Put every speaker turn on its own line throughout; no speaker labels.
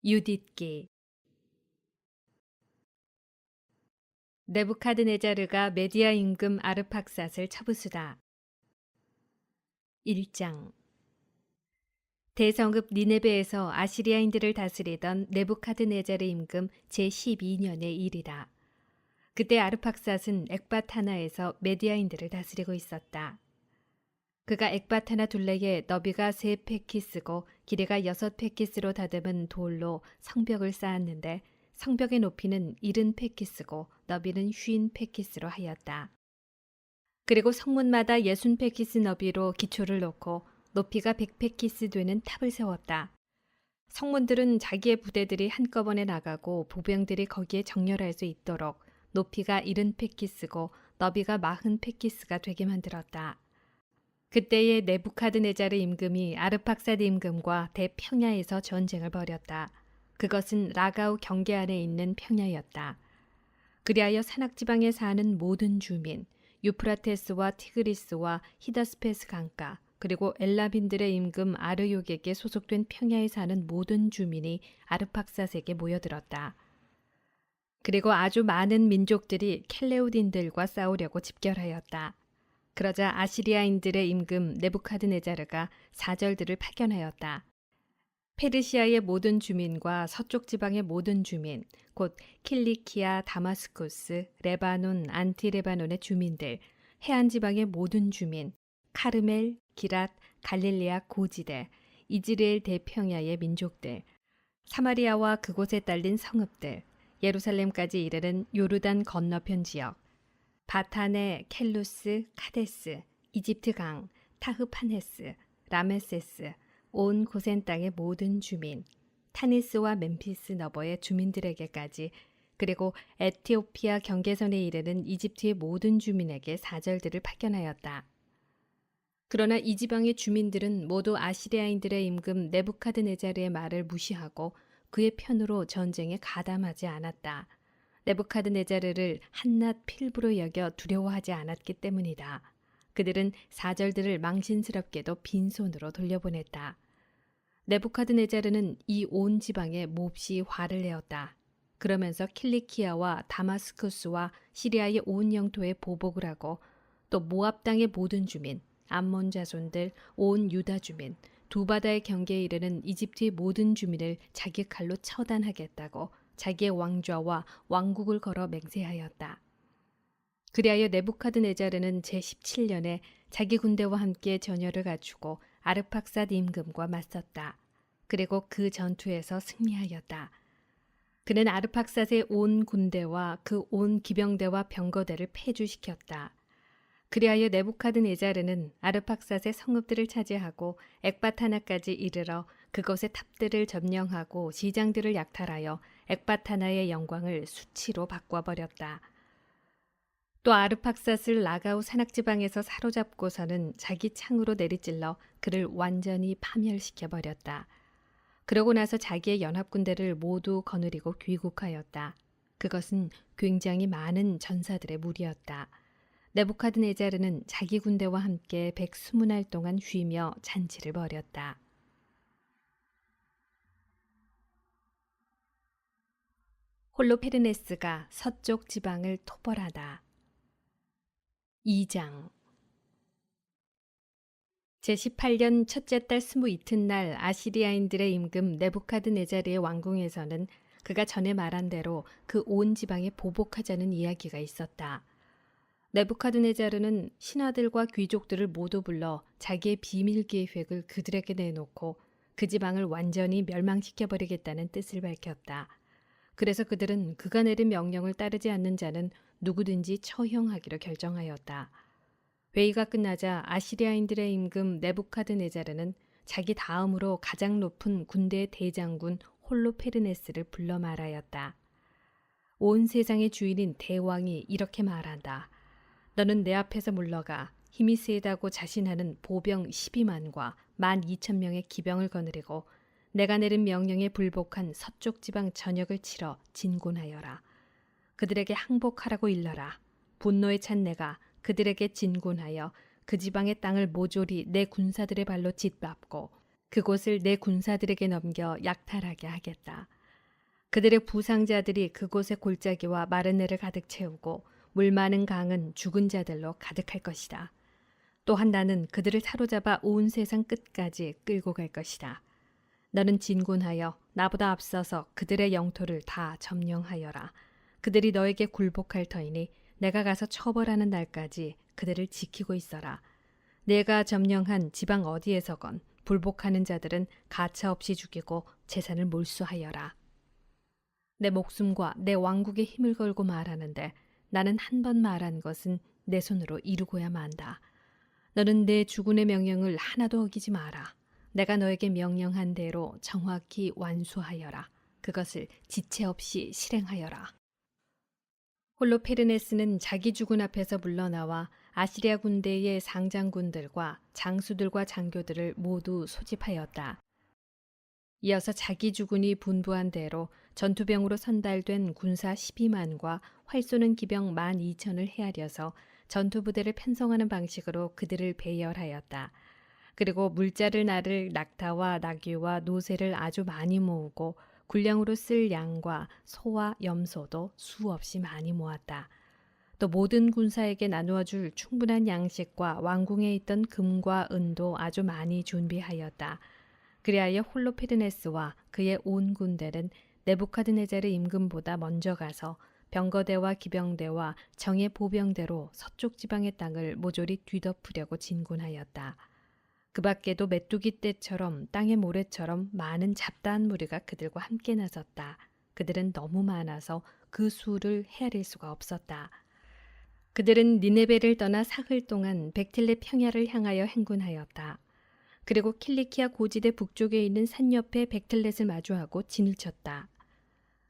유딧기. 네부카드네자르가 메디아 임금 아르팍삿을 처부수다. 1장. 대성읍 니네베에서 아시리아인들을 다스리던 네부카드네자르 임금 제12년의 일이다. 그때 아르팍삿은 엑바타나에서 메디아인들을 다스리고 있었다. 그가 엑바타나 둘레에 너비가 3페키스고 길이가 6페키스로 다듬은 돌로 성벽을 쌓았는데 성벽의 높이는 70페키스고 너비는 50페키스로 하였다. 그리고 성문마다 60페키스 너비로 기초를 놓고 높이가 100페키스 되는 탑을 세웠다. 성문들은 자기의 부대들이 한꺼번에 나가고 보병들이 거기에 정렬할 수 있도록 높이가 70페키스고 너비가 40페키스가 되게 만들었다. 그때에 네부카드네자르 임금이 아르팍삿 임금과 대평야에서 전쟁을 벌였다. 그것은 라가우 경계 안에 있는 평야였다. 그리하여 산악지방에 사는 모든 주민, 유프라테스와 티그리스와 히다스페스 강가, 그리고 엘라빈들의 임금 아르욕에게 소속된 평야에 사는 모든 주민이 아르팍삿에게 모여들었다. 그리고 아주 많은 민족들이 켈레우딘들과 싸우려고 집결하였다. 그러자 아시리아인들의 임금 네부카드네자르가 사절들을 파견하였다. 페르시아의 모든 주민과 서쪽 지방의 모든 주민, 곧 킬리키아, 다마스쿠스, 레바논, 안티레바논의 주민들, 해안 지방의 모든 주민, 카르멜, 기랏, 갈릴리아 고지대, 이즈레엘 대평야의 민족들, 사마리아와 그곳에 딸린 성읍들, 예루살렘까지 이르는 요르단 건너편 지역, 바탄의 켈루스, 카데스, 이집트 강, 타흐파네스, 라메세스, 온 고센 땅의 모든 주민, 타니스와 멤피스 너버의 주민들에게까지, 그리고 에티오피아 경계선에 이르는 이집트의 모든 주민에게 사절들을 파견하였다. 그러나 이 지방의 주민들은 모두 아시리아인들의 임금 네부카드네자르의 말을 무시하고 그의 편으로 전쟁에 가담하지 않았다. 네부카드네자르를 한낱 필부로 여겨 두려워하지 않았기 때문이다. 그들은 사절들을 망신스럽게도 빈손으로 돌려보냈다. 네부카드네자르는 이 온 지방에 몹시 화를 내었다. 그러면서 킬리키아와 다마스쿠스와 시리아의 온 영토에 보복을 하고 또 모압 땅의 모든 주민, 암몬 자손들, 온 유다 주민, 두 바다의 경계에 이르는 이집트의 모든 주민을 자기 칼로 처단하겠다고 자기의 왕좌와 왕국을 걸어 맹세하였다. 그리하여 네부카드네자르는 제17년에 자기 군대와 함께 전열을 갖추고 아르팍삿 임금과 맞섰다. 그리고 그 전투에서 승리하였다. 그는 아르팍삿의 온 군대와 그 온 기병대와 병거대를 폐주시켰다. 그리하여 네부카드네자르는 아르팍삿의 성읍들을 차지하고 엑바타나까지 이르러 그곳의 탑들을 점령하고 시장들을 약탈하여 엑바타나의 영광을 수치로 바꿔버렸다. 또 아르팍삿을 라가우 산악지방에서 사로잡고서는 자기 창으로 내리찔러 그를 완전히 파멸시켜버렸다. 그러고 나서 자기의 연합군대를 모두 거느리고 귀국하였다. 그것은 굉장히 많은 전사들의 무리였다. 네부카드네자르는 자기 군대와 함께 120날 동안 쉬며 잔치를 벌였다. 홀로페르네스가 서쪽 지방을 토벌하다. 2장. 제18년 첫째 달 20이튿날 아시리아인들의 임금 네부카드네자르의 왕궁에서는 그가 전에 말한 대로 그 온 지방에 보복하자는 이야기가 있었다. 네부카드네자르는 신하들과 귀족들을 모두 불러 자기의 비밀 계획을 그들에게 내놓고 그 지방을 완전히 멸망시켜버리겠다는 뜻을 밝혔다. 그래서 그들은 그가 내린 명령을 따르지 않는 자는 누구든지 처형하기로 결정하였다. 회의가 끝나자 아시리아인들의 임금 네부카드네자르는 자기 다음으로 가장 높은 군대 대장군 홀로페르네스를 불러 말하였다. 온 세상의 주인인 대왕이 이렇게 말한다. 너는 내 앞에서 물러가 힘이 세다고 자신하는 보병 12만과 12,000명의 기병을 거느리고 내가 내린 명령에 불복한 서쪽 지방 전역을 치러 진군하여라. 그들에게 항복하라고 일러라. 분노에 찬 내가 그들에게 진군하여 그 지방의 땅을 모조리 내 군사들의 발로 짓밟고 그곳을 내 군사들에게 넘겨 약탈하게 하겠다. 그들의 부상자들이 그곳의 골짜기와 마르네를 가득 채우고 물 많은 강은 죽은 자들로 가득할 것이다. 또한 나는 그들을 사로잡아 온 세상 끝까지 끌고 갈 것이다. 너는 진군하여 나보다 앞서서 그들의 영토를 다 점령하여라. 그들이 너에게 굴복할 터이니 내가 가서 처벌하는 날까지 그들을 지키고 있어라. 내가 점령한 지방 어디에서건 불복하는 자들은 가차없이 죽이고 재산을 몰수하여라. 내 목숨과 내 왕국의 힘을 걸고 말하는데 나는 한 번 말한 것은 내 손으로 이루고야 만다. 너는 내 주군의 명령을 하나도 어기지 마라. 내가 너에게 명령한 대로 정확히 완수하여라. 그것을 지체 없이 실행하여라. 홀로페르네스는 자기 주군 앞에서 물러나와 아시리아 군대의 상장군들과 장수들과 장교들을 모두 소집하였다. 이어서 자기 주군이 분부한 대로 전투병으로 선달된 군사 12만과 활 쏘는 기병 12,000을 헤아려서 전투부대를 편성하는 방식으로 그들을 배열하였다. 그리고 물자를 나를 낙타와 나귀와 노새를 아주 많이 모으고 군량으로 쓸 양과 소와 염소도 수없이 많이 모았다. 또 모든 군사에게 나누어 줄 충분한 양식과 왕궁에 있던 금과 은도 아주 많이 준비하였다. 그리하여 홀로페르네스와 그의 온 군대는 네부카드네자르 임금보다 먼저 가서 병거대와 기병대와 정예 보병대로 서쪽 지방의 땅을 모조리 뒤덮으려고 진군하였다. 그 밖에도 메뚜기 떼처럼 땅의 모래처럼 많은 잡다한 무리가 그들과 함께 나섰다. 그들은 너무 많아서 그 수를 헤아릴 수가 없었다. 그들은 니네베를 떠나 사흘 동안 백틸레 평야를 향하여 행군하였다. 그리고 킬리키아 고지대 북쪽에 있는 산 옆에 백틀렛을 마주하고 진을 쳤다.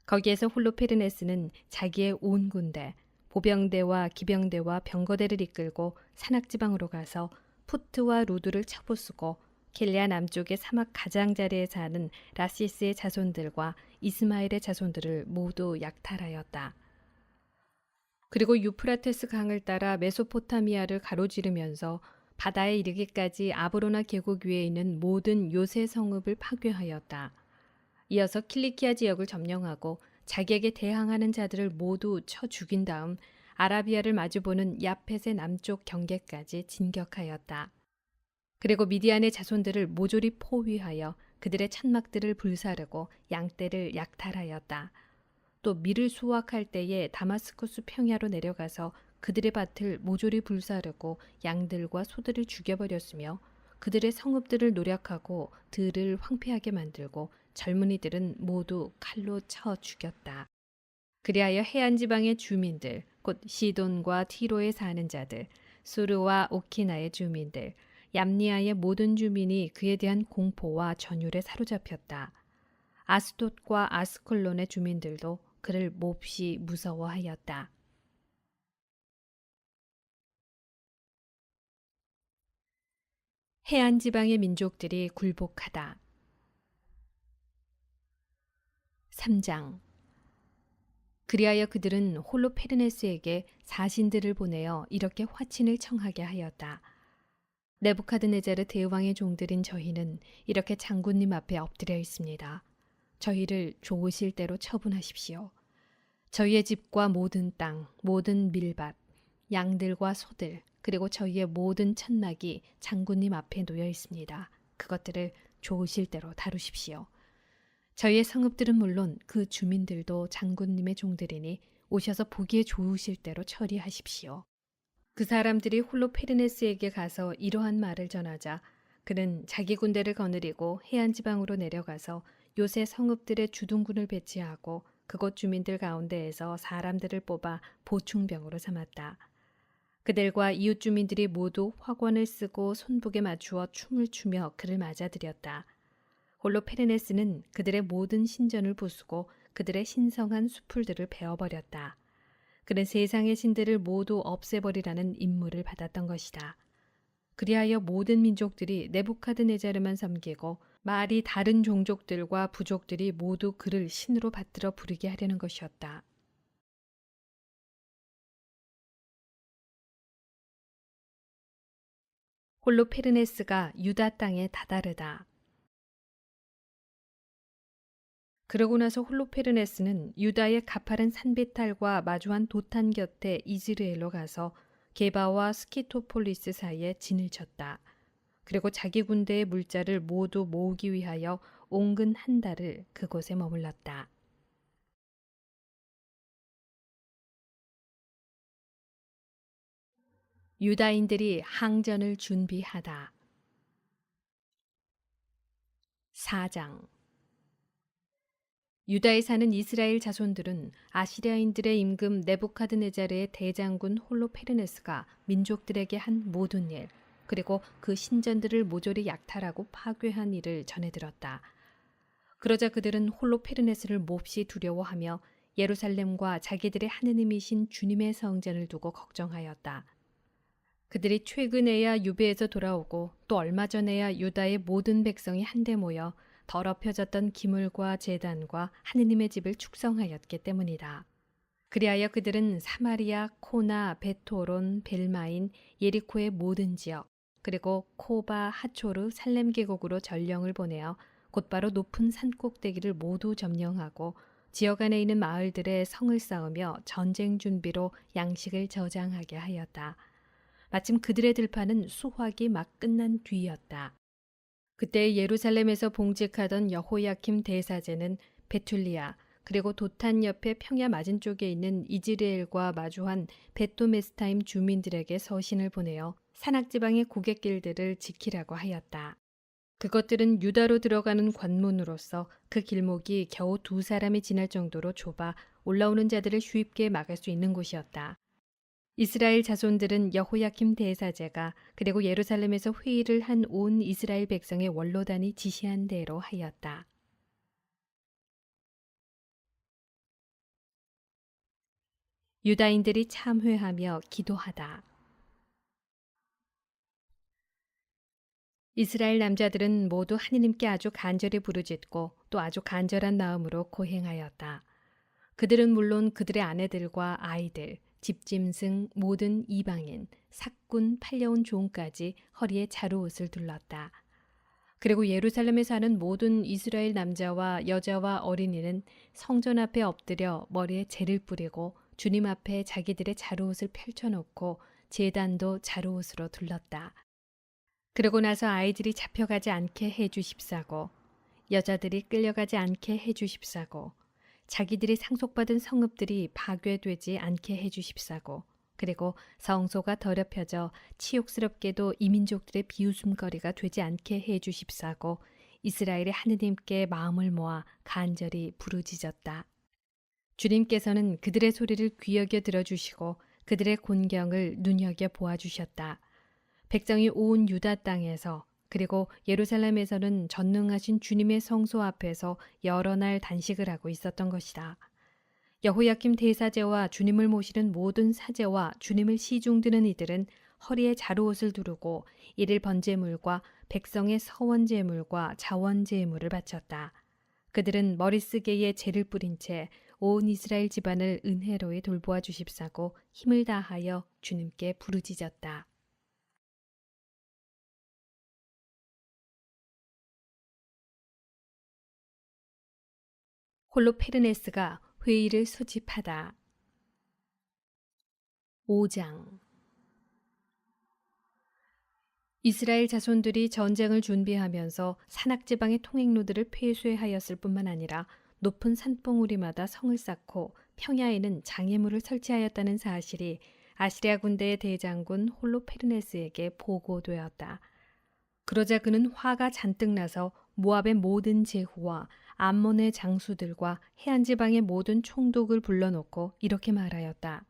거기에서 홀로페르네스는 자기의 온 군대, 보병대와 기병대와 병거대를 이끌고 산악지방으로 가서 푸트와 루드를 쳐부수고 킬리아 남쪽의 사막 가장자리에 사는 라시스의 자손들과 이스마엘의 자손들을 모두 약탈하였다. 그리고 유프라테스 강을 따라 메소포타미아를 가로지르면서 바다에 이르기까지 아브로나 계곡 위에 있는 모든 요새 성읍을 파괴하였다. 이어서 킬리키아 지역을 점령하고 자기에게 대항하는 자들을 모두 쳐 죽인 다음 아라비아를 마주보는 야펫의 남쪽 경계까지 진격하였다. 그리고 미디안의 자손들을 모조리 포위하여 그들의 천막들을 불사르고 양떼를 약탈하였다. 또 밀을 수확할 때에 다마스쿠스 평야로 내려가서 그들의 밭을 모조리 불사르고 양들과 소들을 죽여버렸으며 그들의 성읍들을 노략하고 들을 황폐하게 만들고 젊은이들은 모두 칼로 쳐 죽였다. 그리하여 해안 지방의 주민들, 곧 시돈과 티로에 사는 자들, 수르와 오키나의 주민들, 얌니아의 모든 주민이 그에 대한 공포와 전율에 사로잡혔다. 아스돗과 아스콜론의 주민들도 그를 몹시 무서워하였다. 해안 지방의 민족들이 굴복하다. 3장. 그리하여 그들은 홀로페르네스에게 사신들을 보내어 이렇게 화친을 청하게 하였다. 네부카드네자르 대왕의 종들인 저희는 이렇게 장군님 앞에 엎드려 있습니다. 저희를 좋으실 대로 처분하십시오. 저희의 집과 모든 땅, 모든 밀밭, 양들과 소들, 그리고 저희의 모든 천막이 장군님 앞에 놓여 있습니다. 그것들을 좋으실 대로 다루십시오. 저희의 성읍들은 물론 그 주민들도 장군님의 종들이니 오셔서 보기에 좋으실 대로 처리하십시오. 그 사람들이 홀로페르네스에게 가서 이러한 말을 전하자 그는 자기 군대를 거느리고 해안 지방으로 내려가서 요새 성읍들의 주둔군을 배치하고 그곳 주민들 가운데에서 사람들을 뽑아 보충병으로 삼았다. 그들과 이웃 주민들이 모두 화관을 쓰고 손북에 맞추어 춤을 추며 그를 맞아들였다. 홀로페르네스는 그들의 모든 신전을 부수고 그들의 신성한 수풀들을 베어버렸다. 그는 세상의 신들을 모두 없애버리라는 임무를 받았던 것이다. 그리하여 모든 민족들이 네부카드네자르만 섬기고 말이 다른 종족들과 부족들이 모두 그를 신으로 받들어 부르게 하려는 것이었다. 홀로페르네스가 유다 땅에 다다르다. 그러고 나서 홀로페르네스는 유다의 가파른 산비탈과 마주한 도탄 곁에 이즈르엘로 가서 게바와 스키토폴리스 사이에 진을 쳤다. 그리고 자기 군대의 물자를 모두 모으기 위하여 온근 한 달을 그곳에 머물렀다. 유다인들이 항전을 준비하다. 4장. 유다에 사는 이스라엘 자손들은 아시리아인들의 임금 네부카드네자르의 대장군 홀로페르네스가 민족들에게 한 모든 일, 그리고 그 신전들을 모조리 약탈하고 파괴한 일을 전해 들었다. 그러자 그들은 홀로페르네스를 몹시 두려워하며 예루살렘과 자기들의 하느님이신 주님의 성전을 두고 걱정하였다. 그들이 최근에야 유배에서 돌아오고 또 얼마 전에야 유다의 모든 백성이 한데 모여 더럽혀졌던 기물과 제단과 하느님의 집을 축성하였기 때문이다. 그리하여 그들은 사마리아, 코나, 베토론, 벨마인, 예리코의 모든 지역, 그리고 코바, 하초르, 살렘 계곡으로 전령을 보내어 곧바로 높은 산 꼭대기를 모두 점령하고 지역 안에 있는 마을들의 성을 쌓으며 전쟁 준비로 양식을 저장하게 하였다. 마침 그들의 들판은 수확이 막 끝난 뒤였다. 그때 예루살렘에서 봉직하던 여호야킴 대사제는 베툴리아 그리고 도탄 옆에 평야 맞은쪽에 있는 이즈레엘과 마주한 베토메스타임 주민들에게 서신을 보내어 산악지방의 고갯길들을 지키라고 하였다. 그것들은 유다로 들어가는 관문으로서 그 길목이 겨우 두 사람이 지날 정도로 좁아 올라오는 자들을 쉽게 막을 수 있는 곳이었다. 이스라엘 자손들은 여호야킴 대사제가 그리고 예루살렘에서 회의를 한 온 이스라엘 백성의 원로단이 지시한 대로 하였다. 유다인들이 참회하며 기도하다. 이스라엘 남자들은 모두 하느님께 아주 간절히 부르짖고 또 아주 간절한 마음으로 고행하였다. 그들은 물론 그들의 아내들과 아이들, 집짐승, 모든 이방인, 삭군, 팔려온 종까지 허리에 자루옷을 둘렀다. 그리고 예루살렘에 사는 모든 이스라엘 남자와 여자와 어린이는 성전 앞에 엎드려 머리에 재를 뿌리고 주님 앞에 자기들의 자루옷을 펼쳐놓고 제단도 자루옷으로 둘렀다. 그러고 나서 아이들이 잡혀가지 않게 해주십사고 여자들이 끌려가지 않게 해주십사고 자기들이 상속받은 성읍들이 파괴되지 않게 해주십사고 그리고 성소가 더럽혀져 치욕스럽게도 이민족들의 비웃음거리가 되지 않게 해주십사고 이스라엘의 하느님께 마음을 모아 간절히 부르짖었다. 주님께서는 그들의 소리를 귀 여겨 들어주시고 그들의 곤경을 눈여겨 보아주셨다. 백성이 온 유다 땅에서 그리고 예루살렘에서는 전능하신 주님의 성소 앞에서 여러 날 단식을 하고 있었던 것이다. 여호야킴 대사제와 주님을 모시는 모든 사제와 주님을 시중드는 이들은 허리에 자루옷을 두르고 일일 번제물과 백성의 서원제물과 자원제물을 바쳤다. 그들은 머리쓰개에 재를 뿌린 채 온 이스라엘 집안을 은혜로이 돌보아 주십사고 힘을 다하여 주님께 부르짖었다. 홀로페르네스가 회의를 소집하다. 5장. 이스라엘 자손들이 전쟁을 준비하면서 산악지방의 통행로들을 폐쇄하였을 뿐만 아니라 높은 산봉우리마다 성을 쌓고 평야에는 장애물을 설치하였다는 사실이 아시리아 군대의 대장군 홀로페르네스에게 보고되었다. 그러자 그는 화가 잔뜩 나서 모압의 모든 제후와 암몬의 장수들과 해안 지방의 모든 총독을 불러놓고 이렇게 말하였다.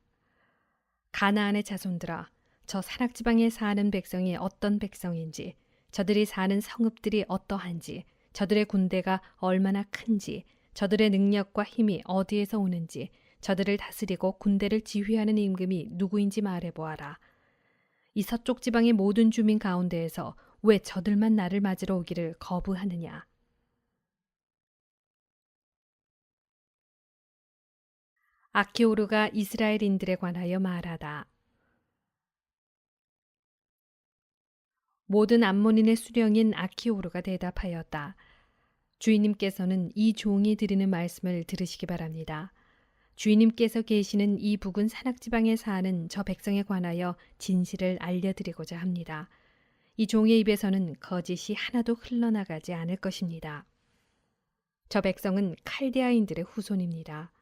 가나안의 자손들아, 저 산악 지방에 사는 백성이 어떤 백성인지, 저들이 사는 성읍들이 어떠한지, 저들의 군대가 얼마나 큰지, 저들의 능력과 힘이 어디에서 오는지, 저들을 다스리고 군대를 지휘하는 임금이 누구인지 말해보아라. 이 서쪽 지방의 모든 주민 가운데에서 왜 저들만 나를 맞으러 오기를 거부하느냐? 아키오르가 이스라엘인들에 관하여 말하다. 모든 암몬인의 수령인 아키오르가 대답하였다. 주인님께서는 이 종이 드리는 말씀을 들으시기 바랍니다. 주인님께서 계시는 이 북은 산악지방에 사는 저 백성에 관하여 진실을 알려드리고자 합니다. 이 종의 입에서는 거짓이 하나도 흘러나가지 않을 것입니다. 저 백성은 칼데아인들의 후손입니다.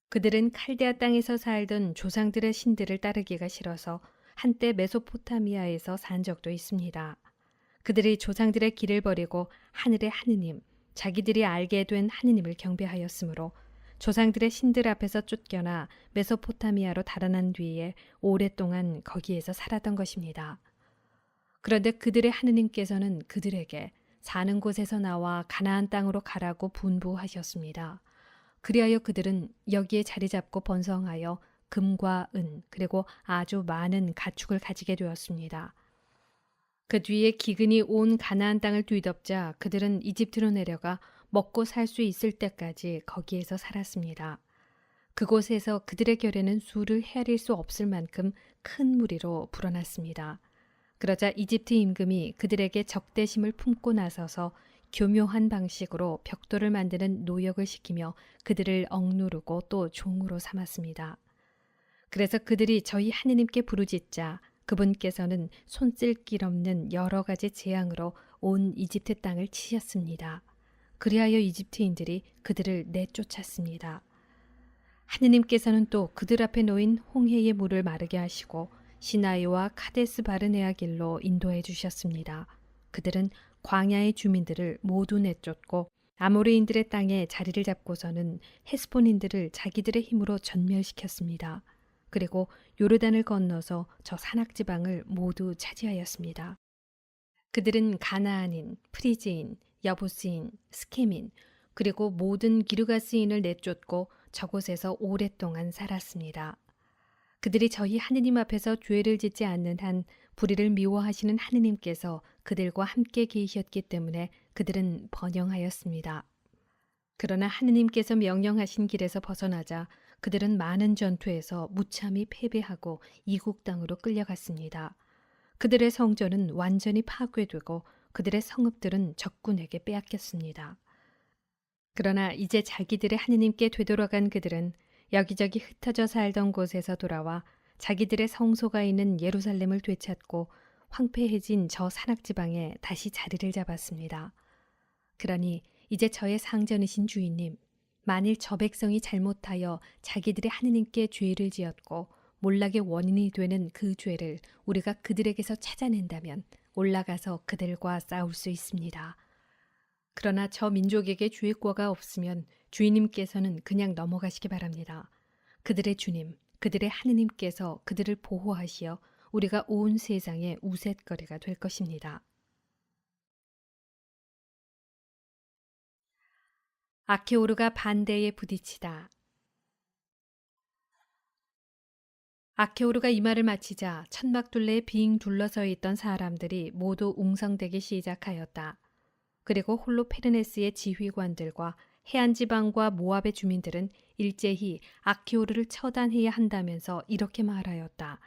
그들은 칼데아 땅에서 살던 조상들의 신들을 따르기가 싫어서 한때 메소포타미아에서 산 적도 있습니다. 그들이 조상들의 길을 버리고 하늘의 하느님, 자기들이 알게 된 하느님을 경배하였으므로 조상들의 신들 앞에서 쫓겨나 메소포타미아로 달아난 뒤에 오랫동안 거기에서 살았던 것입니다. 그런데 그들의 하느님께서는 그들에게 사는 곳에서 나와 가나안 땅으로 가라고 분부하셨습니다. 그리하여 그들은 여기에 자리 잡고 번성하여 금과 은 그리고 아주 많은 가축을 가지게 되었습니다. 그 뒤에 기근이 온 가나안 땅을 뒤덮자 그들은 이집트로 내려가 먹고 살 수 있을 때까지 거기에서 살았습니다. 그곳에서 그들의 결에는 수를 헤아릴 수 없을 만큼 큰 무리로 불어났습니다. 그러자 이집트 임금이 그들에게 적대심을 품고 나서서 교묘한 방식으로 벽돌을 만드는 노역을 시키며 그들을 억누르고 또 종으로 삼았습니다. 그래서 그들이 저희 하느님께 부르짖자 그분께서는 손쓸 길 없는 여러 가지 재앙으로 온 이집트 땅을 치셨습니다. 그리하여 이집트인들이 그들을 내쫓았습니다. 하느님께서는 또 그들 앞에 놓인 홍해의 물을 마르게 하시고 시나이와 카데스 바르네아 길로 인도해 주셨습니다. 그들은 광야의 주민들을 모두 내쫓고 아모레인들의 땅에 자리를 잡고서는 헤스본인들을 자기들의 힘으로 전멸시켰습니다. 그리고 요르단을 건너서 저 산악지방을 모두 차지하였습니다. 그들은 가나안인, 프리지인, 여부스인, 스케민, 그리고 모든 기르가스인을 내쫓고 저곳에서 오랫동안 살았습니다. 그들이 저희 하느님 앞에서 죄를 짓지 않는 한 불의를 미워하시는 하느님께서 그들과 함께 계셨기 때문에 그들은 번영하였습니다. 그러나 하느님께서 명령하신 길에서 벗어나자 그들은 많은 전투에서 무참히 패배하고 이국 땅으로 끌려갔습니다. 그들의 성전은 완전히 파괴되고 그들의 성읍들은 적군에게 빼앗겼습니다. 그러나 이제 자기들의 하느님께 되돌아간 그들은 여기저기 흩어져 살던 곳에서 돌아와 자기들의 성소가 있는 예루살렘을 되찾고 황폐해진 저 산악지방에 다시 자리를 잡았습니다. 그러니 이제 저의 상전이신 주인님, 만일 저 백성이 잘못하여 자기들의 하느님께 죄를 지었고 몰락의 원인이 되는 그 죄를 우리가 그들에게서 찾아낸다면 올라가서 그들과 싸울 수 있습니다. 그러나 저 민족에게 주의권가 없으면 주인님께서는 그냥 넘어가시기 바랍니다. 그들의 주님, 그들의 하느님께서 그들을 보호하시어 우리가 온 세상의 우쇳거리가 될 것입니다. 아케오르가 반대에 부딪히다. 아케오르가 이 말을 마치자 천막둘레에 빙 둘러서 있던 사람들이 모두 웅성대기 시작하였다. 그리고 홀로페르네스의 지휘관들과 해안지방과 모압의 주민들은 일제히 아키오르를 처단해야 한다면서 이렇게 말하였다.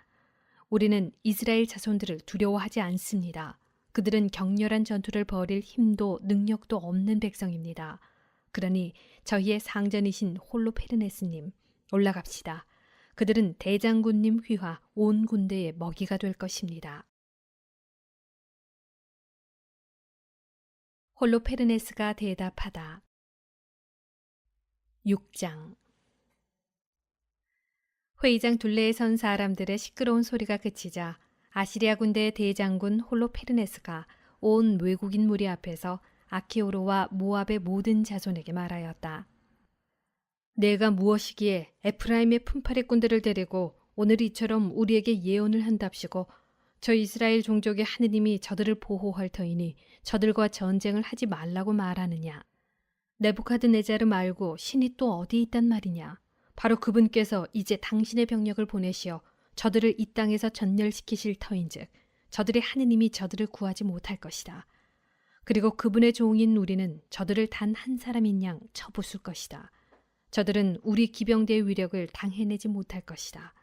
우리는 이스라엘 자손들을 두려워하지 않습니다. 그들은 격렬한 전투를 벌일 힘도 능력도 없는 백성입니다. 그러니 저희의 상전이신 홀로페르네스님, 올라갑시다. 그들은 대장군님 휘하 온 군대의 먹이가 될 것입니다. 홀로페르네스가 대답하다. 6장. 회의장 둘레에 선 사람들의 시끄러운 소리가 그치자 아시리아 군대의 대장군 홀로페르네스가 온 외국인 무리 앞에서 아키오르와 모압의 모든 자손에게 말하였다. 내가 무엇이기에 에프라임의 품팔이꾼들을 데리고 오늘 이처럼 우리에게 예언을 한답시고 저 이스라엘 종족의 하느님이 저들을 보호할 터이니 저들과 전쟁을 하지 말라고 말하느냐. 네부카드네자르 말고 신이 또 어디 있단 말이냐. 바로 그분께서 이제 당신의 병력을 보내시어 저들을 이 땅에서 전멸시키실 터인즉 저들의 하느님이 저들을 구하지 못할 것이다. 그리고 그분의 종인 우리는 저들을 단 한 사람인 양 쳐부술 것이다. 저들은 우리 기병대의 위력을 당해내지 못할 것이다.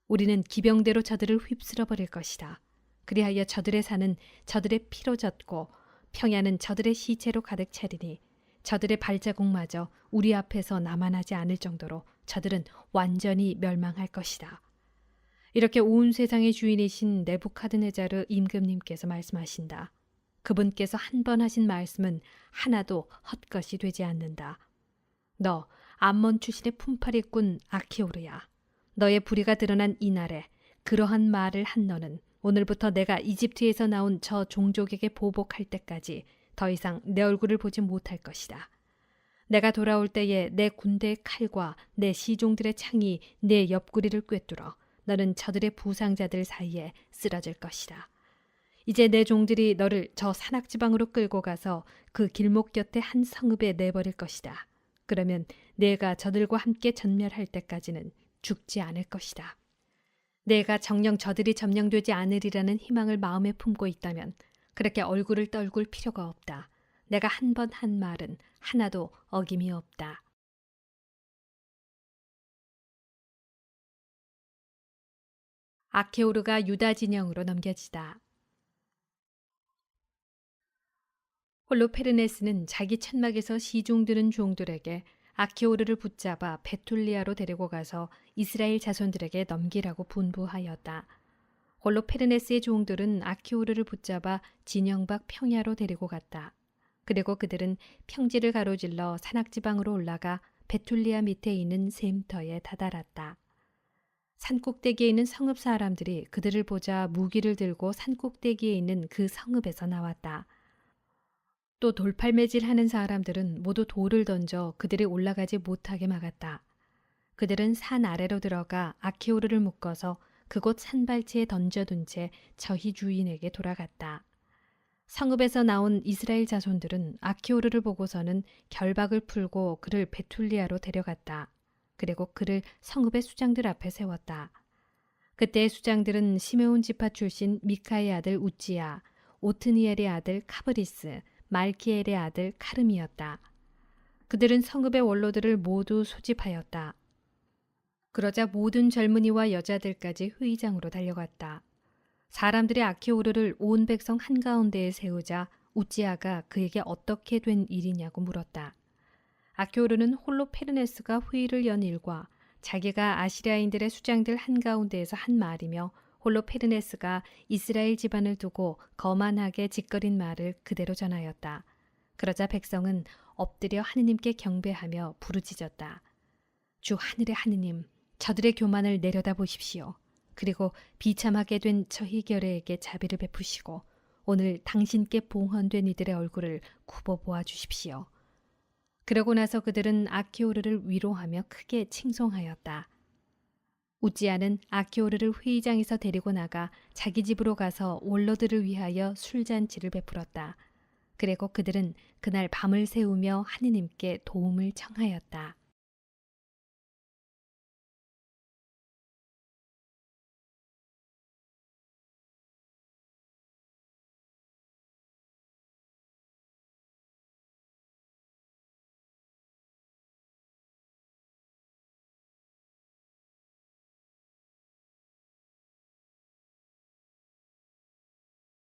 우리는 기병대로 저들을 휩쓸어 버릴 것이다. 그리하여 저들의 산은 저들의 피로 젖고 평야는 저들의 시체로 가득 차리니 저들의 발자국마저 우리 앞에서 남아나지 않을 정도로 저들은 완전히 멸망할 것이다. 이렇게 온 세상의 주인이신 네부카드네자르 임금님께서 말씀하신다. 그분께서 한 번 하신 말씀은 하나도 헛것이 되지 않는다. 너 암몬 출신의 품팔이꾼 아키오르야. 너의 불의가 드러난 이날에 그러한 말을 한 너는 오늘부터 내가 이집트에서 나온 저 종족에게 보복할 때까지 더 이상 내 얼굴을 보지 못할 것이다. 내가 돌아올 때에 내 군대의 칼과 내 시종들의 창이 내 옆구리를 꿰뚫어 너는 저들의 부상자들 사이에 쓰러질 것이다. 이제 내 종들이 너를 저 산악지방으로 끌고 가서 그 길목 곁에 한 성읍에 내버릴 것이다. 그러면 내가 저들과 함께 전멸할 때까지는 죽지 않을 것이다. 내가 정녕 저들이 점령되지 않으리라는 희망을 마음에 품고 있다면 그렇게 얼굴을 떨굴 필요가 없다. 내가 한 번 한 말은 하나도 어김이 없다. 아케오르가 유다 진영으로 넘겨지다. 홀로페르네스는 자기 천막에서 시중드는 종들에게 아키오르를 붙잡아 베툴리아로 데리고 가서 이스라엘 자손들에게 넘기라고 분부하였다. 홀로페르네스의 종들은 아키오르를 붙잡아 진영 밖 평야로 데리고 갔다. 그리고 그들은 평지를 가로질러 산악지방으로 올라가 베툴리아 밑에 있는 샘터에 다다랐다. 산꼭대기에 있는 성읍 사람들이 그들을 보자 무기를 들고 산꼭대기에 있는 그 성읍에서 나왔다. 또 돌팔매질하는 사람들은 모두 돌을 던져 그들이 올라가지 못하게 막았다. 그들은 산 아래로 들어가 아키오르를 묶어서 그곳 산발치에 던져둔 채 저희 주인에게 돌아갔다. 성읍에서 나온 이스라엘 자손들은 아키오르를 보고서는 결박을 풀고 그를 베툴리아로 데려갔다. 그리고 그를 성읍의 수장들 앞에 세웠다. 그때 수장들은 시메온 지파 출신 미카의 아들 우찌야, 오트니엘의 아들 카브리스, 말키엘의 아들 카름이었다. 그들은 성읍의 원로들을 모두 소집하였다. 그러자 모든 젊은이와 여자들까지 회의장으로 달려갔다. 사람들이 아키오르를 온 백성 한가운데에 세우자 우찌아가 그에게 어떻게 된 일이냐고 물었다. 아키오르는 홀로페르네스가 회의를 연 일과 자기가 아시리아인들의 수장들 한가운데에서 한 말이며 홀로페르네스가 이스라엘 집안을 두고 거만하게 짓거린 말을 그대로 전하였다. 그러자 백성은 엎드려 하느님께 경배하며 부르짖었다. 주 하늘의 하느님, 저들의 교만을 내려다 보십시오. 그리고 비참하게 된 저희 결애에게 자비를 베푸시고 오늘 당신께 봉헌된 이들의 얼굴을 굽어 보아 주십시오. 그러고 나서 그들은 아키오르를 위로하며 크게 칭송하였다. 우찌아는 아키오르를 회의장에서 데리고 나가 자기 집으로 가서 원로들을 위하여 술잔치를 베풀었다. 그리고 그들은 그날 밤을 새우며 하느님께 도움을 청하였다.